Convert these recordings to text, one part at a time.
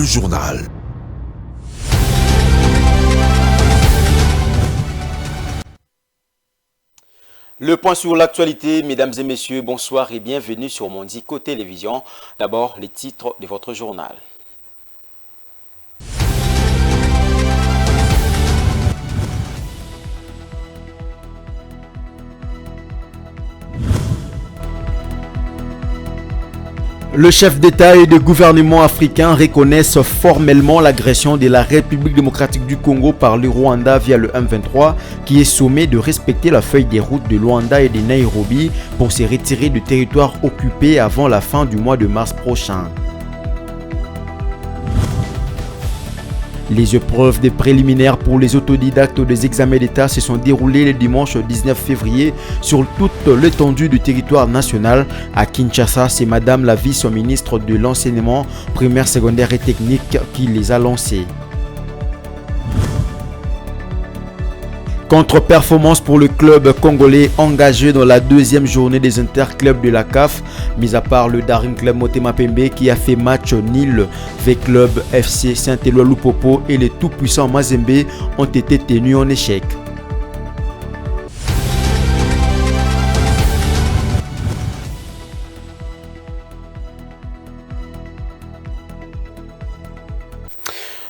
le journal. Le point sur l'actualité, mesdames et messieurs, bonsoir et bienvenue sur Mondico Télévision. D'abord, les titres de votre journal. Le chef d'État et de gouvernement africain reconnaissent formellement l'agression de la République démocratique du Congo par le Rwanda via le M23, qui est sommé de respecter la feuille des routes de Luanda et de Nairobi pour se retirer du territoire occupé avant la fin du mois de mars prochain. Les épreuves des préliminaires pour les autodidactes des examens d'État se sont déroulées le dimanche 19 février sur toute l'étendue du territoire national. À Kinshasa, c'est Madame la vice-ministre de l'enseignement primaire, secondaire et technique qui les a lancées. Contre-performance pour le club congolais engagé dans la deuxième journée des interclubs de la CAF, mis à part le Daring Club Motema Pembe qui a fait match nul. V-Club, FC Saint-Éloi Lupopo et les tout-puissants Mazembe ont été tenus en échec.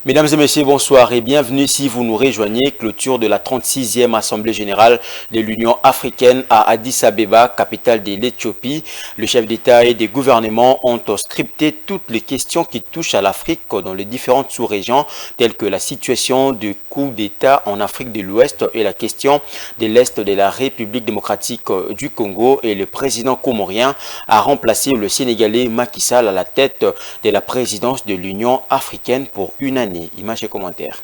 Mesdames et messieurs, bonsoir et bienvenue si vous nous rejoignez. Clôture de la 36e Assemblée Générale de l'Union Africaine à Addis Abeba, capitale de l'Éthiopie. Le chef d'État et des gouvernements ont scripté toutes les questions qui touchent à l'Afrique dans les différentes sous-régions, telles que la situation du coup d'État en Afrique de l'Ouest et la question de l'Est de la République démocratique du Congo. Et le président comorien a remplacé le Sénégalais Macky Sall à la tête de la présidence de l'Union africaine pour une année. Images et commentaires.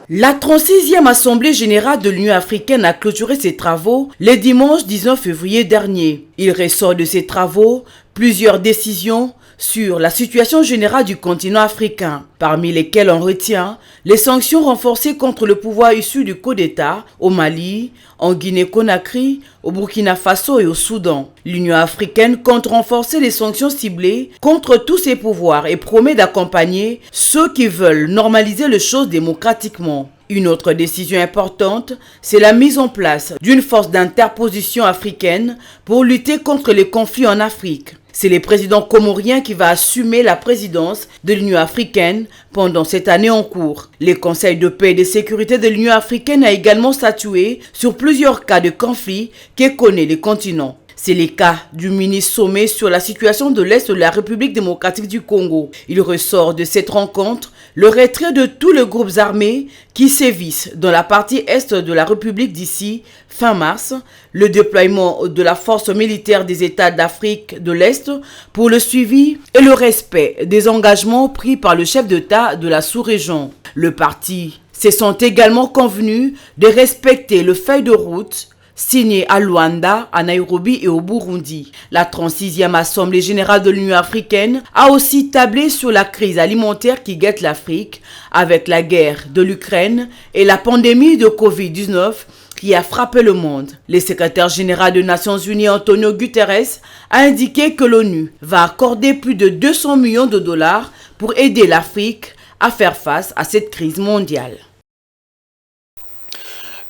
La 36e Assemblée Générale de l'Union Africaine a clôturé ses travaux le dimanche 19 février dernier. Il ressort de ces travaux plusieurs décisions sur la situation générale du continent africain, parmi lesquelles on retient les sanctions renforcées contre le pouvoir issu du coup d'État au Mali, en Guinée-Conakry, au Burkina Faso et au Soudan. L'Union africaine compte renforcer les sanctions ciblées contre tous ces pouvoirs et promet d'accompagner ceux qui veulent normaliser les choses démocratiquement. Une autre décision importante, c'est la mise en place d'une force d'interposition africaine pour lutter contre les conflits en Afrique. C'est le président comorien qui va assumer la présidence de l'Union africaine pendant cette année en cours. Le Conseil de paix et de sécurité de l'Union africaine a également statué sur plusieurs cas de conflits que connaît le continent. C'est le cas du mini-sommet sur la situation de l'Est de la République démocratique du Congo. Il ressort de cette rencontre le retrait de tous les groupes armés qui sévissent dans la partie Est de la République d'ici fin mars, le déploiement de la force militaire des États d'Afrique de l'Est pour le suivi et le respect des engagements pris par le chef d'État de la sous-région. Le parti se sont également convenus de respecter le feuille de route signé à Luanda, à Nairobi et au Burundi. La 36e Assemblée Générale de l'Union Africaine a aussi tablé sur la crise alimentaire qui guette l'Afrique avec la guerre de l'Ukraine et la pandémie de Covid-19 qui a frappé le monde. Le secrétaire général des Nations Unies, Antonio Guterres, a indiqué que l'ONU va accorder plus de 200 millions de dollars pour aider l'Afrique à faire face à cette crise mondiale.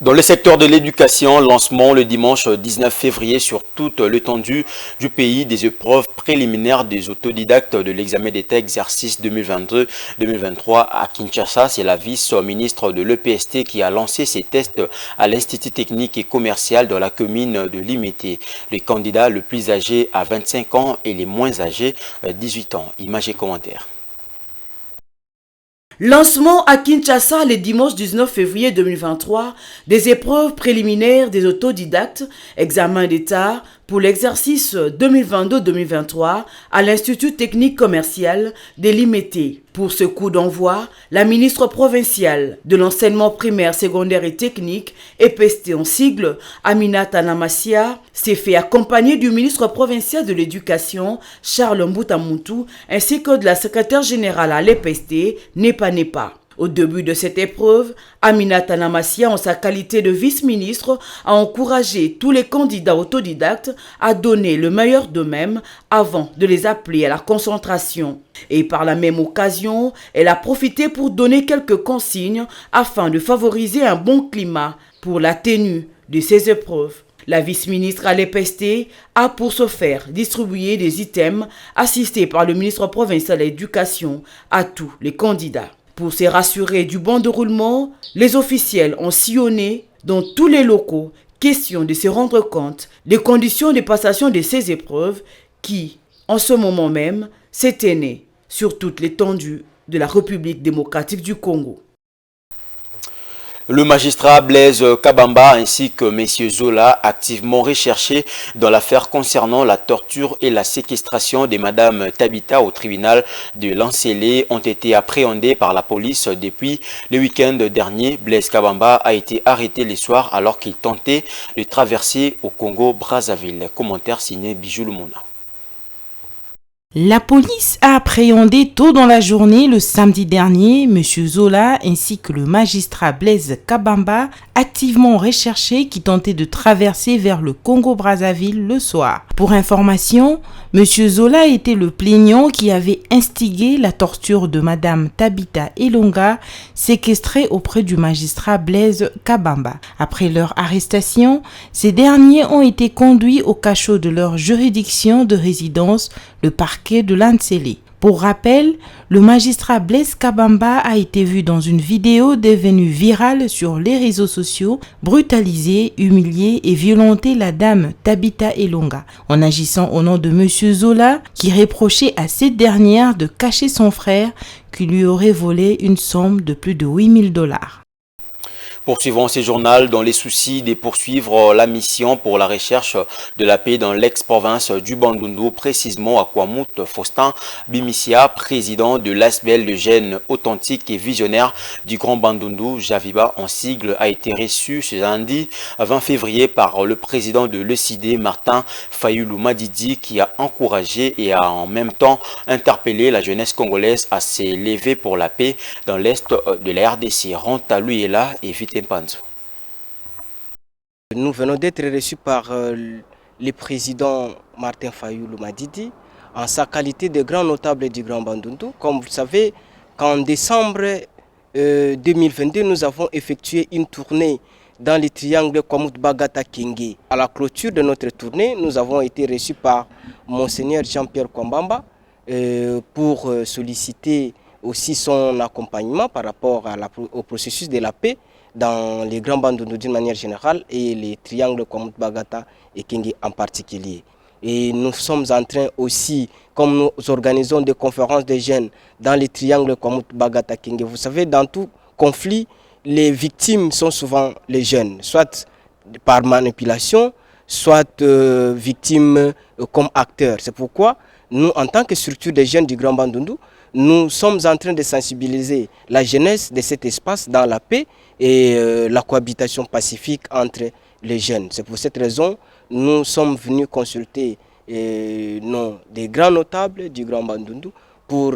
Dans le secteur de l'éducation, lancement le dimanche 19 février sur toute l'étendue du pays des épreuves préliminaires des autodidactes de l'examen d'État exercice 2022-2023 à Kinshasa. C'est la vice-ministre de l'EPST qui a lancé ces tests à l'Institut technique et commercial dans la commune de Limete. Les candidats le plus âgés à 25 ans et les moins âgés 18 ans. Images et commentaires. Lancement à Kinshasa le dimanche 19 février 2023 des épreuves préliminaires des autodidactes, examen d'État pour l'exercice 2022-2023 à l'Institut technique commercial de Limete. Pour ce coup d'envoi, la ministre provinciale de l'enseignement primaire, secondaire et technique, EPST en sigle, Aminata Namasia, s'est fait accompagner du ministre provincial de l'Éducation, Charles Mbutamuntu, ainsi que de la secrétaire générale à l'EPST, Nepa Nepa. Au début de cette épreuve, Aminata Namassia, en sa qualité de vice-ministre, a encouragé tous les candidats autodidactes à donner le meilleur d'eux-mêmes avant de les appeler à la concentration. Et par la même occasion, elle a profité pour donner quelques consignes afin de favoriser un bon climat pour la tenue de ces épreuves. La vice-ministre Alépesté a pour ce faire distribué des items assistés par le ministre provincial de l'Éducation à tous les candidats. Pour se rassurer du bon déroulement, les officiels ont sillonné dans tous les locaux, question de se rendre compte des conditions de passation de ces épreuves qui, en ce moment même, s'éteignaient sur toute l'étendue de la République démocratique du Congo. Le magistrat Blaise Kabamba ainsi que M. Zola, activement recherchés dans l'affaire concernant la torture et la séquestration de Mme Tabita au tribunal de Lancélé, ont été appréhendés par la police depuis le week-end dernier. Blaise Kabamba a été arrêté le soir alors qu'il tentait de traverser au Congo-Brazzaville. Commentaire signé Bijou Lumuna. La police a appréhendé tôt dans la journée le samedi dernier M. Zola ainsi que le magistrat Blaise Kabamba, activement recherchés qui tentaient de traverser vers le Congo-Brazzaville le soir. Pour information, M. Zola était le plaignant qui avait instigé la torture de Mme Tabita Elonga, séquestrée auprès du magistrat Blaise Kabamba. Après leur arrestation, ces derniers ont été conduits au cachot de leur juridiction de résidence, le parquet de Lancélé. Pour rappel, le magistrat Blaise Kabamba a été vu dans une vidéo devenue virale sur les réseaux sociaux, brutaliser, humilier et violenter la dame Tabita Elonga, en agissant au nom de M. Zola, qui reprochait à cette dernière de cacher son frère qui lui aurait volé une somme de plus de $8,000. Poursuivons ce journal dans les soucis de poursuivre la mission pour la recherche de la paix dans l'ex-province du Bandundu, précisément à Kwamut. Faustin Bimissia, président de l'ASBEL, le jeune authentique et visionnaire du Grand Bandundu, Javiba en sigle, a été reçu ce lundi 20 février par le président de l'ECID, Martin Fayulu Madidi, qui a encouragé et a en même temps interpellé la jeunesse congolaise à s'élever pour la paix dans l'est de la RDC. Ranta Luyela et Vite. Nous venons d'être reçus par le président Martin Fayulu Madidi en sa qualité de grand notable du Grand Bandundu. Comme vous le savez, qu'en décembre 2022, nous avons effectué une tournée dans le triangle Kwamut-Bagata-Kenge. À la clôture de notre tournée, nous avons été reçus par Monseigneur Jean-Pierre Kwambamba pour solliciter aussi son accompagnement par rapport au processus de la paix dans les grands Bandundu d'une manière générale et les triangles Kwamut-Bagata et Kenge en particulier. Et nous sommes en train aussi, comme nous organisons des conférences de jeunes dans les triangles Kwamut-Bagata Kenge, vous savez, dans tout conflit, les victimes sont souvent les jeunes, soit par manipulation, soit victimes comme acteurs. C'est pourquoi nous, en tant que structure des jeunes du Grand Bandundu, nous sommes en train de sensibiliser la jeunesse de cet espace dans la paix et la cohabitation pacifique entre les jeunes. C'est pour cette raison que nous sommes venus consulter des grands notables du Grand Bandundu pour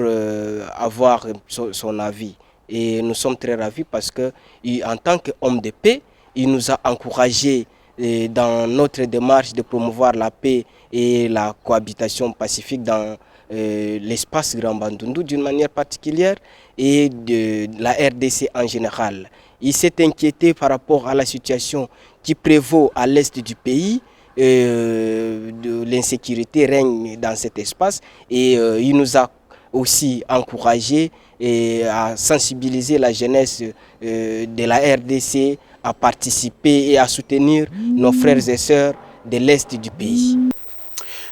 avoir son avis. Et nous sommes très ravis parce qu'en tant qu'homme de paix, il nous a encouragés dans notre démarche de promouvoir la paix et la cohabitation pacifique dans l'espace Grand Bandundu d'une manière particulière et de la RDC en général. Il s'est inquiété par rapport à la situation qui prévaut à l'est du pays. De l'insécurité règne dans cet espace et il nous a aussi encouragé à sensibiliser la jeunesse de la RDC à participer et à soutenir nos frères et sœurs de l'est du pays.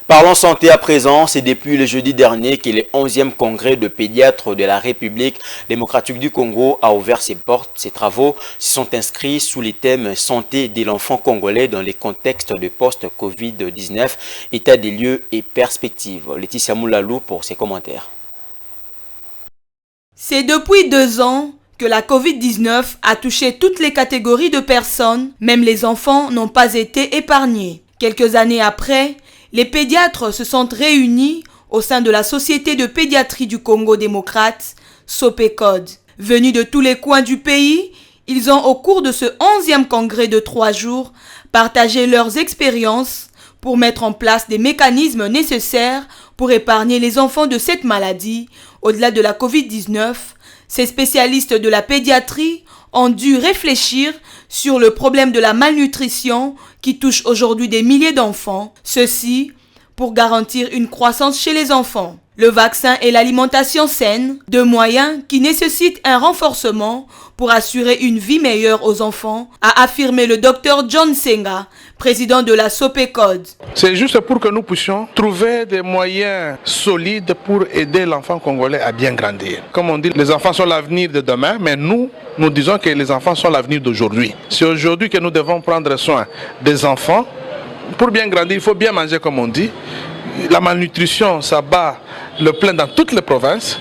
Parlons santé à présent. C'est depuis le jeudi dernier que le 11e congrès de pédiatres de la République démocratique du Congo a ouvert ses portes. Ces travaux se sont inscrits sous les thèmes santé de l'enfant congolais dans les contextes de post-Covid-19, état des lieux et perspectives. Laetitia Moulalou pour ses commentaires. C'est depuis 2 ans que la Covid-19 a touché toutes les catégories de personnes, même les enfants n'ont pas été épargnés. Quelques années après, les pédiatres se sont réunis au sein de la Société de pédiatrie du Congo démocrate, SOPECOD. Venus de tous les coins du pays, ils ont au cours de ce 11e congrès de 3 jours partagé leurs expériences pour mettre en place des mécanismes nécessaires pour épargner les enfants de cette maladie. Au-delà de la Covid-19, ces spécialistes de la pédiatrie ont dû réfléchir sur le problème de la malnutrition qui touche aujourd'hui des milliers d'enfants, ceci pour garantir une croissance chez les enfants. Le vaccin et l'alimentation saine, deux moyens qui nécessitent un renforcement pour assurer une vie meilleure aux enfants, a affirmé le Dr John Senga, président de la Sopecod. C'est juste pour que nous puissions trouver des moyens solides pour aider l'enfant congolais à bien grandir. Comme on dit, les enfants sont l'avenir de demain, mais nous disons que les enfants sont l'avenir d'aujourd'hui. C'est aujourd'hui que nous devons prendre soin des enfants. Pour bien grandir, il faut bien manger comme on dit. La malnutrition, ça bat le plein dans toutes les provinces.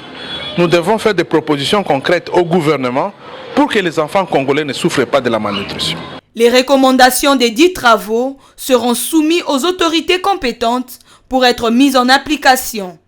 Nous devons faire des propositions concrètes au gouvernement pour que les enfants congolais ne souffrent pas de la malnutrition. Les recommandations des 10 travaux seront soumises aux autorités compétentes pour être mises en application.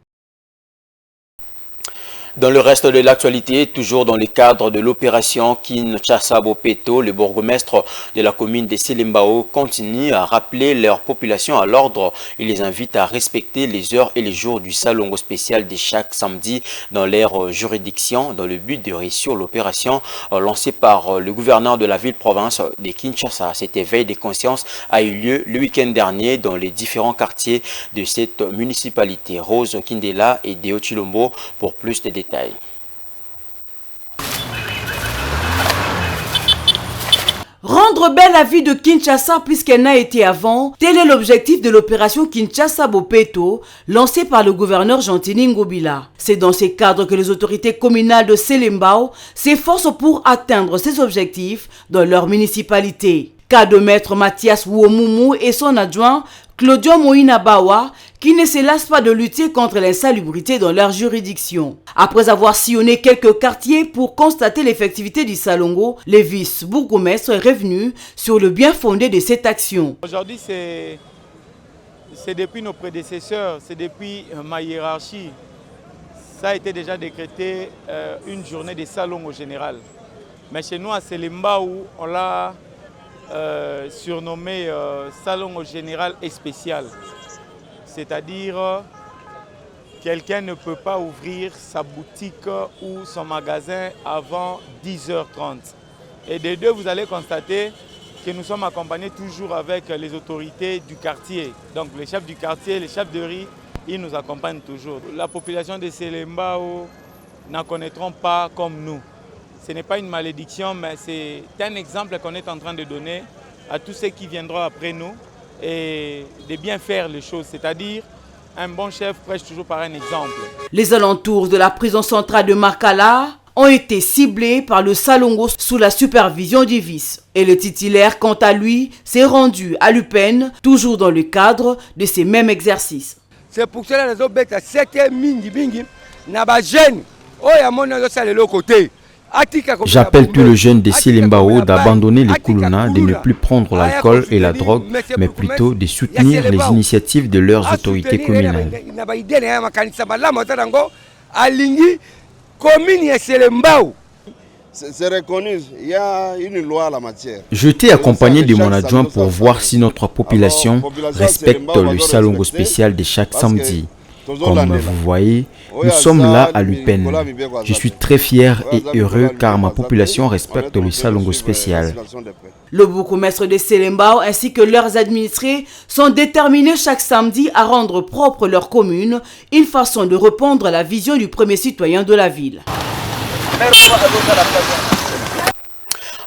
Dans le reste de l'actualité, toujours dans le cadre de l'opération Kinshasa Bopeto, le bourgmestre de la commune de Selembao continue à rappeler leur population à l'ordre. Il les invite à respecter les heures et les jours du salongo spécial de chaque samedi dans leur juridiction, dans le but de réussir l'opération lancée par le gouverneur de la ville-province de Kinshasa. Cet éveil de conscience a eu lieu le week-end dernier dans les différents quartiers de cette municipalité. Rose Kindela et Deo Chilombo pour plus de détails. Rendre belle la vie de Kinshasa plus qu'elle n'a été avant, tel est l'objectif de l'opération Kinshasa Bopeto, lancée par le gouverneur Gentini Ngobila. C'est dans ces cadres que les autorités communales de Selembao s'efforcent pour atteindre ces objectifs dans leur municipalité. Cas de maître Mathias Ouomoumou et son adjoint Claudio Moïna-Bawa, qui ne se lassent pas de lutter contre l'insalubrité dans leur juridiction. Après avoir sillonné quelques quartiers pour constater l'effectivité du salongo, le vice-bourgmestre est revenu sur le bien fondé de cette action. Aujourd'hui, c'est depuis nos prédécesseurs, c'est depuis ma hiérarchie. Ça a été déjà décrété une journée de salongo général. Mais chez nous, à Selembao, on l'a surnommé salongo général et spécial. C'est-à-dire, quelqu'un ne peut pas ouvrir sa boutique ou son magasin avant 10h30. Et des deux, vous allez constater que nous sommes accompagnés toujours avec les autorités du quartier. Donc les chefs du quartier, les chefs de riz, ils nous accompagnent toujours. La population de Selembao n'en connaîtront pas comme nous. Ce n'est pas une malédiction, mais c'est un exemple qu'on est en train de donner à tous ceux qui viendront après nous et de bien faire les choses. C'est-à-dire, un bon chef prêche toujours par un exemple. Les alentours de la prison centrale de Makala ont été ciblés par le salongo sous la supervision du vice. Et le titulaire, quant à lui, s'est rendu à l'UPEN, toujours dans le cadre de ces mêmes exercices. C'est pour cela que nous avons 7 mingi, jeunes, côté. J'appelle tous les jeunes de Selembao d'abandonner les Kuluna, de ne plus prendre l'alcool et la drogue, mais plutôt de soutenir les initiatives de leurs autorités communales. C'est reconnu, il y a une loi en la matière. Je t'ai accompagné de mon adjoint pour voir si notre population respecte le salongo spécial de chaque samedi. Comme vous voyez, nous sommes là à l'UPEN. Je suis très fier et heureux car ma population respecte le salongo spécial. Le bourgmestre de Selembao ainsi que leurs administrés sont déterminés chaque samedi à rendre propre leur commune, une façon de répondre à la vision du premier citoyen de la ville.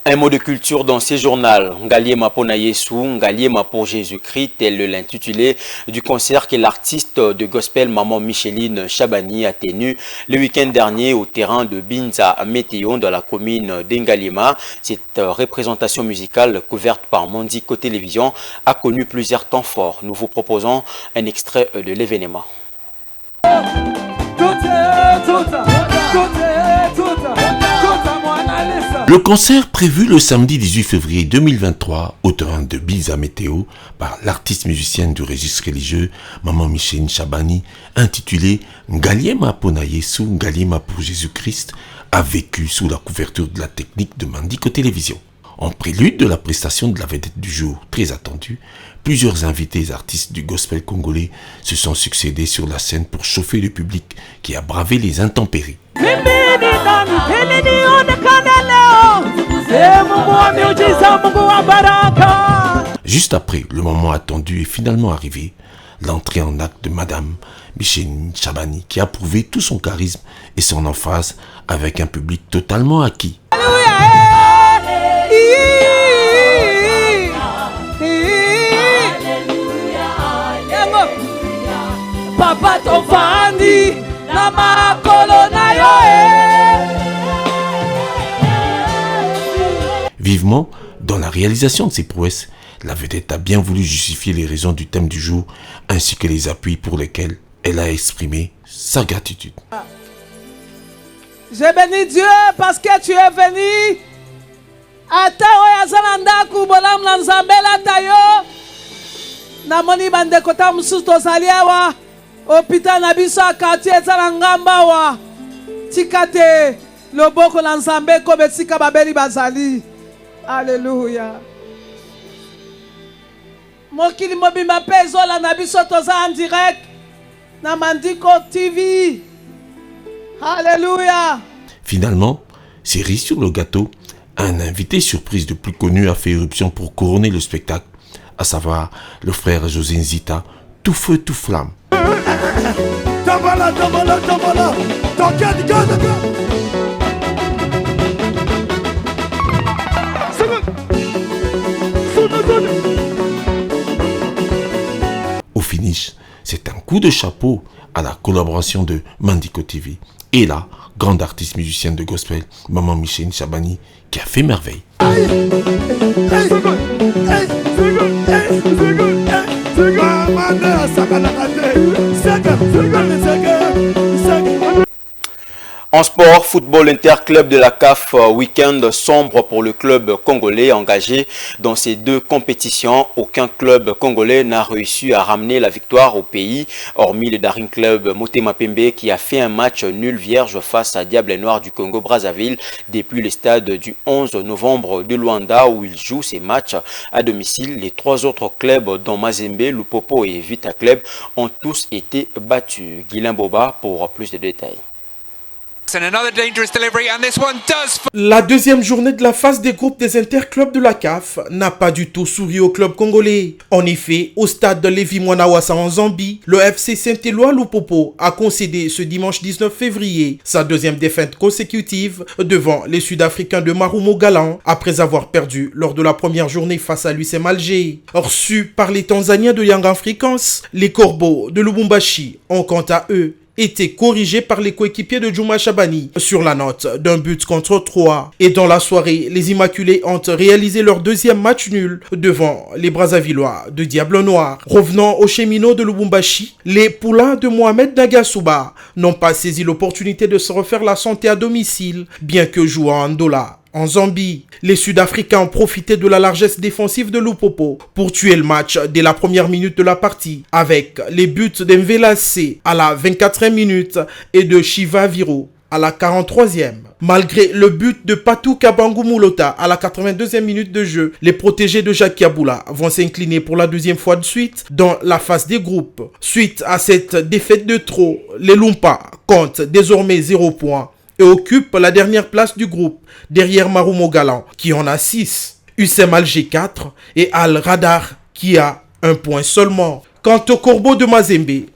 Un mot de culture dans ces journaux. Ngaliema pour Yesu, Ngaliema pour Jésus-Christ, tel l'intitulé du concert que l'artiste de gospel Maman Micheline Chabani a tenu le week-end dernier au terrain de Binza à Météon dans la commune d'Ngaliema. Cette représentation musicale couverte par Mondico Télévision a connu plusieurs temps forts. Nous vous proposons un extrait de l'événement. Le concert prévu le samedi 18 février 2023 au terrain de Biza Météo par l'artiste musicienne du registre religieux Maman Micheline Chabani, intitulé Ngaliema Pona Yesu, Ngaliema pour Jésus-Christ, a vécu sous la couverture de la technique de Mandiko Télévision. En prélude de la prestation de la vedette du jour, très attendue, plusieurs invités artistes du gospel congolais se sont succédés sur la scène pour chauffer le public qui a bravé les intempéries. Juste après, le moment attendu est finalement arrivé, l'entrée en acte de Madame Micheline Chabani qui a prouvé tout son charisme et son emphase avec un public totalement acquis. Papa tovandi na makolo na yo. Vivement, dans la réalisation de ces prouesses, la vedette a bien voulu justifier les raisons du thème du jour ainsi que les appuis pour lesquels elle a exprimé sa gratitude. J'ai béni Dieu parce que tu es venu. Ata oyazalanda kubolam lanzambela tayo. Namoni bande kota musuto zaliawa. Hôpital na biso quartier ezala ngamba wa. Tikate loboko na Nzambe ko betika babeli bazali. Alléluia. Mokili mobimba pe ezola na biso toza en direct na Mandiko TV. Alléluia. Finalement, cerise sur le gâteau, un invité surprise de plus connu a fait éruption pour couronner le spectacle, à savoir le frère José Nzita, tout feu, tout flamme. Au finish, c'est un coup de chapeau à la collaboration de Mandiko TV et la grande artiste musicienne de gospel, Maman Micheline Chabani, qui a fait merveille. En sport, football interclub de la CAF, week-end sombre pour le club congolais engagé dans ces deux compétitions. Aucun club congolais n'a réussi à ramener la victoire au pays, hormis le Daring Club Motema Pembe qui a fait un match nul vierge face à Diable Noir du Congo-Brazzaville depuis le stade du 11 novembre de Luanda où il joue ses matchs à domicile. Les trois autres clubs dont Mazembe, Lupopo et Vita Club ont tous été battus. Guilain Boba pour plus de détails. La deuxième journée de la phase des groupes des interclubs de la CAF n'a pas du tout souri au club congolais. En effet, au stade de Lévi-Mwanawasa en Zambie, le FC Saint-Éloi Lupopo a concédé ce dimanche 19 février sa deuxième défaite consécutive devant les Sud-Africains de Marumo Galan après avoir perdu lors de la première journée face à l'USM Alger. Reçus par les Tanzaniens de Young Africans, les Corbeaux de Lubumbashi ont quant à eux été corrigé par les coéquipiers de Djouma Chabani sur la note d'un but contre 3. Et dans la soirée, les Immaculés ont réalisé leur deuxième match nul devant les Brazzavillois de Diable Noir. Revenant aux cheminots de Lubumbashi, les poulains de Mohamed Nagasuba n'ont pas saisi l'opportunité de se refaire la santé à domicile, bien que jouant en Andola. En Zambie, les Sud-Africains ont profité de la largesse défensive de Lupopo pour tuer le match dès la première minute de la partie avec les buts d'Envelacé à la 24e minute et de Shiva Viro à la 43e. Malgré le but de Patou Kabangu Mulota à la 82e minute de jeu, les protégés de Jacques Yaboula vont s'incliner pour la deuxième fois de suite dans la phase des groupes. Suite à cette défaite de trop, les Lumpa comptent désormais 0 points et occupe la dernière place du groupe, derrière Marumo Galan, qui en a 6, USM Alger 4 et Al Radar, qui a 1 point seulement. Quant aux Corbeaux de Mazembe,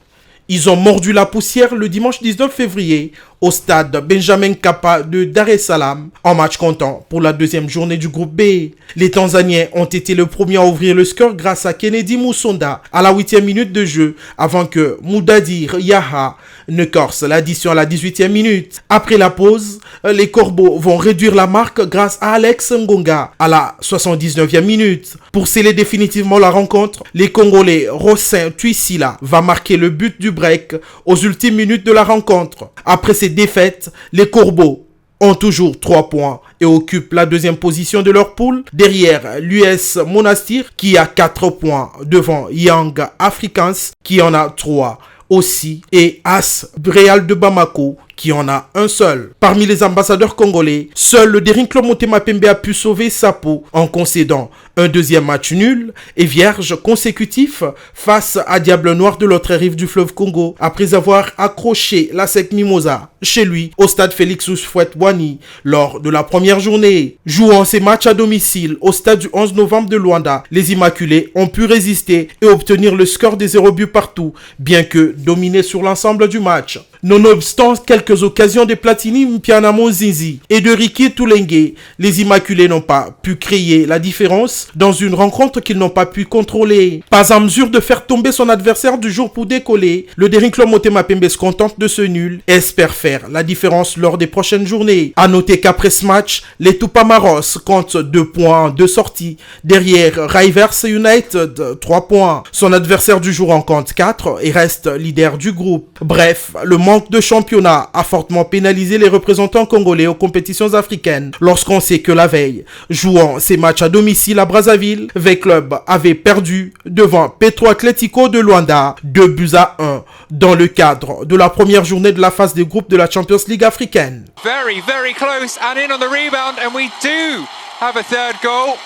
ils ont mordu la poussière le dimanche 19 février au stade Benjamin Kappa de Dar es Salaam en match comptant pour la deuxième journée du groupe B. Les Tanzaniens ont été le premier à ouvrir le score grâce à Kennedy Musonda à la 8e minute de jeu avant que Moudadir Yaha ne corse l'addition à la 18e minute. Après la pause, les Corbeaux vont réduire la marque grâce à Alex Ngonga à la 79e minute. Pour sceller définitivement la rencontre, les Congolais Rossin Tuisila va marquer le but du break aux ultimes minutes de la rencontre. Après ces défaites, les Corbeaux ont toujours 3 points et occupent la deuxième position de leur poule, derrière l'US Monastir qui a 4 points devant Young Africans qui en a 3 aussi et As Real de Bamako qui en a un seul. Parmi les ambassadeurs congolais, seul le Daring Club Motema Pembe a pu sauver sa peau en concédant un deuxième match nul et vierge consécutif face à Diable Noir de l'autre rive du fleuve Congo après avoir accroché la SEC Mimosa chez lui au stade Félix Houphouët-Boigny lors de la première journée. Jouant ces matchs à domicile au stade du 11 novembre de Luanda, les Immaculés ont pu résister et obtenir le score des 0 buts partout, bien que dominés sur l'ensemble du match. Nonobstant quelques occasions de Platini Mpianamo Zinzi et de Ricky Toulengue, les Immaculés n'ont pas pu créer la différence dans une rencontre qu'ils n'ont pas pu contrôler. Pas en mesure de faire tomber son adversaire du jour pour décoller, le Daring Club Motema Pembe se contente de ce nul et espère faire la différence lors des prochaines journées. A noter qu'après ce match, les Tupamaros comptent 2 points de sortie. Derrière Rivers United, 3 points. Son adversaire du jour en compte 4 et reste leader du groupe. Bref, le manque de championnat a fortement pénalisé les représentants congolais aux compétitions africaines lorsqu'on sait que la veille, jouant ses matchs à domicile à Brazzaville, V-Club avait perdu devant Petro Atlético de Luanda 2-1 dans le cadre de la première journée de la phase des groupes de la Champions League africaine. Very, very close and in on the rebound and we do have a third goal.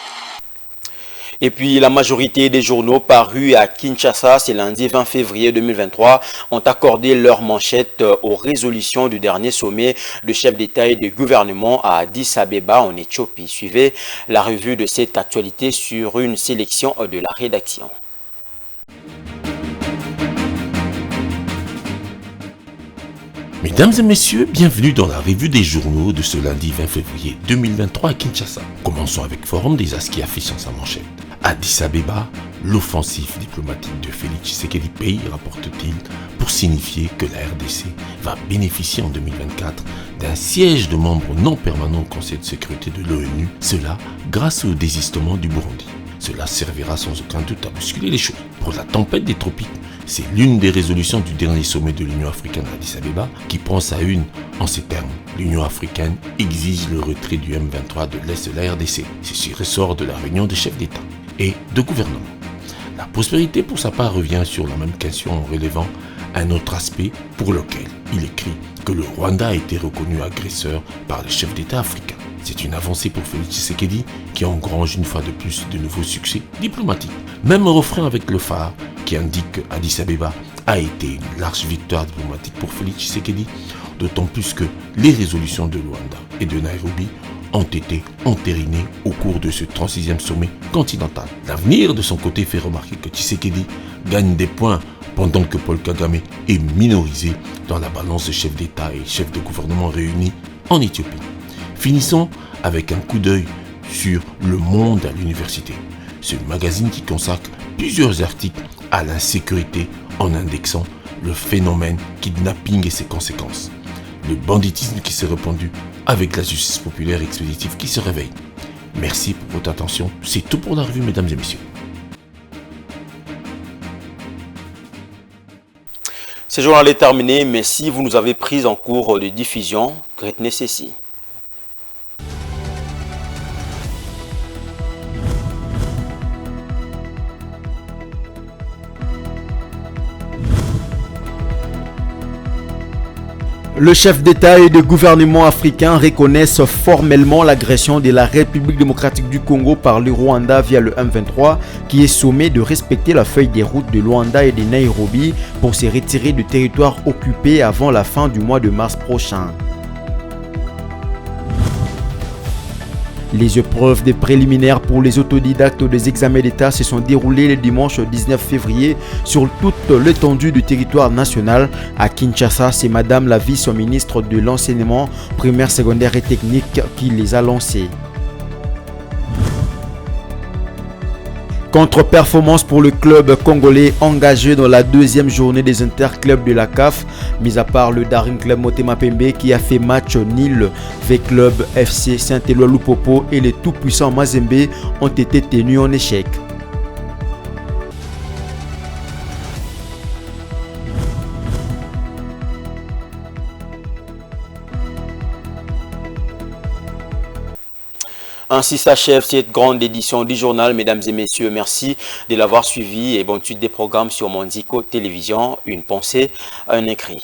Et puis la majorité des journaux parus à Kinshasa, c'est lundi 20 février 2023, ont accordé leur manchette aux résolutions du dernier sommet de chefs d'État et de gouvernement à Addis Abeba en Éthiopie. Suivez la revue de cette actualité sur une sélection de la rédaction. Mesdames et messieurs, bienvenue dans la revue des journaux de ce lundi 20 février 2023 à Kinshasa. Commençons avec Forum des As qui affiche en sa manchette. Addis Abeba, l'offensive diplomatique de Félix Tshisekedi paye, rapporte-t-il, pour signifier que la RDC va bénéficier en 2024 d'un siège de membres non permanents au Conseil de sécurité de l'ONU, cela grâce au désistement du Burundi. Cela servira sans aucun doute à bousculer les choses. Pour la tempête des tropiques, c'est l'une des résolutions du dernier sommet de l'Union africaine à Addis Abeba qui prend sa une en ces termes. L'Union africaine exige le retrait du M23 de l'Est de la RDC. Ceci ressort de la réunion des chefs d'État et de gouvernement. La prospérité pour sa part revient sur la même question en relevant un autre aspect pour lequel il écrit que le Rwanda a été reconnu agresseur par les chefs d'État africains. C'est une avancée pour Félix Tshisekedi qui engrange une fois de plus de nouveaux succès diplomatiques. Même refrain avec le phare qui indique que Addis Abeba a été une large victoire diplomatique pour Félix Tshisekedi, d'autant plus que les résolutions de Luanda et de Nairobi ont été entérinées au cours de ce 36e sommet continental. L'avenir de son côté fait remarquer que Tshisekedi gagne des points pendant que Paul Kagame est minorisé dans la balance de chefs d'État et chefs de gouvernement réunis en Éthiopie. Finissons avec un coup d'œil sur Le Monde à l'université. Ce magazine qui consacre plusieurs articles à l'insécurité en indexant le phénomène kidnapping et ses conséquences. Le banditisme qui s'est répandu avec la justice populaire expéditive qui se réveille. Merci pour votre attention. C'est tout pour la revue, mesdames et messieurs. Ce journal est terminé, mais si vous nous avez pris en cours de diffusion, retenez ceci. Le chef d'État et de gouvernement africain reconnaissent formellement l'agression de la République démocratique du Congo par le Rwanda via le M23 qui est sommé de respecter la feuille des routes de Luanda et de Nairobi pour se retirer du territoire occupé avant la fin du mois de mars prochain. Les épreuves des préliminaires pour les autodidactes des examens d'État se sont déroulées le dimanche 19 février sur toute l'étendue du territoire national. À Kinshasa, c'est Madame la vice-ministre de l'enseignement primaire, secondaire et technique qui les a lancées. Contre-performance pour le club congolais engagé dans la deuxième journée des interclubs de la CAF, mis à part le Daring Club Motema Pembe qui a fait match nul, V-Club, FC Saint-Éloi Lupopo et les tout-puissants Mazembe ont été tenus en échec. Ainsi s'achève cette grande édition du journal. Mesdames et messieurs, merci de l'avoir suivi et bonne suite des programmes sur Mondico Télévision. Une pensée, un écrit.